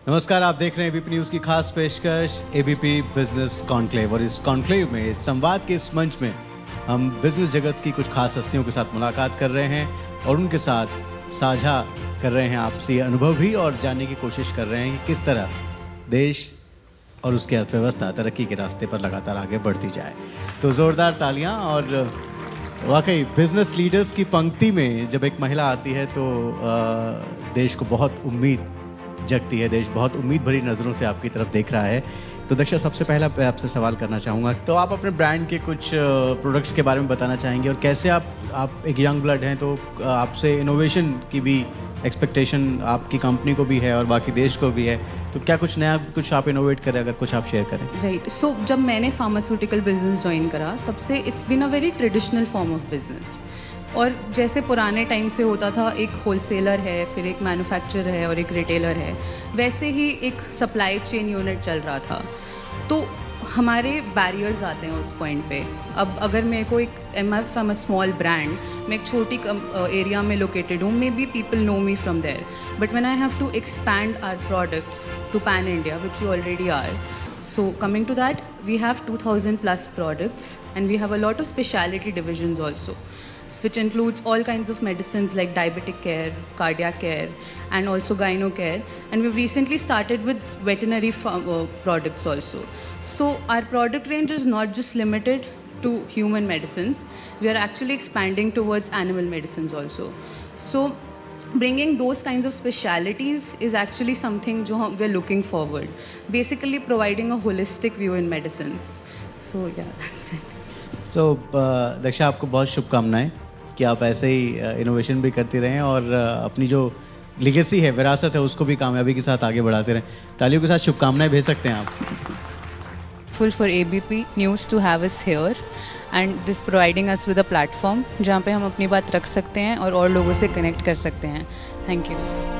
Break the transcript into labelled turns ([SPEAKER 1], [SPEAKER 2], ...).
[SPEAKER 1] नमस्कार, आप देख रहे हैं एबीपी न्यूज़ की खास पेशकश एबीपी बिजनेस कॉन्क्लेव। और इस कॉन्क्लेव में, इस संवाद के इस मंच में हम बिजनेस जगत की कुछ खास हस्तियों के साथ मुलाकात कर रहे हैं और उनके साथ साझा कर रहे हैं आपसी अनुभव भी, और जानने की कोशिश कर रहे हैं कि किस तरह देश और उसकी अर्थव्यवस्था तरक्की के रास्ते पर लगातार आगे बढ़ती जाए। तो ज़ोरदार तालियां। और वाकई बिजनेस लीडर्स की पंक्ति में जब एक महिला आती है तो देश को बहुत उम्मीद जगती है, देश बहुत उम्मीद भरी नज़रों से आपकी तरफ देख रहा है। तो दक्षा, सबसे पहला मैं आपसे सवाल करना चाहूँगा, तो आप अपने ब्रांड के कुछ प्रोडक्ट्स के बारे में बताना चाहेंगे और कैसे आप एक यंग ब्लड हैं तो आपसे इनोवेशन की भी एक्सपेक्टेशन आपकी कंपनी को भी है और बाकी देश को भी है, तो क्या कुछ नया कुछ आप इनोवेट करें, अगर कुछ आप शेयर करें।
[SPEAKER 2] राइट, सो जब मैंने फार्मास्यूटिकल बिजनेस ज्वाइन करा तब से it's been a very traditional form of business. और जैसे पुराने टाइम से होता था, एक होलसेलर है, फिर एक मैन्युफैक्चरर है और एक रिटेलर है, वैसे ही एक सप्लाई चेन यूनिट चल रहा था। तो हमारे बैरियर्स आते हैं उस पॉइंट पे। अब अगर मेरे को एक एम स्मॉल ब्रांड, मैं एक छोटी एरिया में लोकेटेड हूँ, maybe people know me from there, but when I have to expand our products to pan India, which you already are. So coming to that, we have 2000 plus products and we have a lot of specialty divisions also, which includes all kinds of medicines like diabetic care, cardiac care, and also gyno care. And we've recently started with veterinary products also. So our product range is not just limited to human medicines. We are actually expanding towards animal medicines also. So bringing those kinds of specialities is actually something जो we're looking forward. Basically providing a holistic view in medicines. So yeah, that's it.
[SPEAKER 1] So Daksha, आपको बहुत शुभकामनाएं कि आप ऐसे ही innovation भी करती रहें और अपनी जो लिगेसी है, विरासत है, उसको भी कामयाबी के साथ आगे बढ़ाते रहें। तालियों के साथ शुभकामनाएं भेज सकते हैं आप।
[SPEAKER 2] For ABP News to have us here and this providing us with a platform जहाँ पे हम अपनी बात रख सकते हैं और लोगों से कनेक्ट कर सकते हैं। Thank you.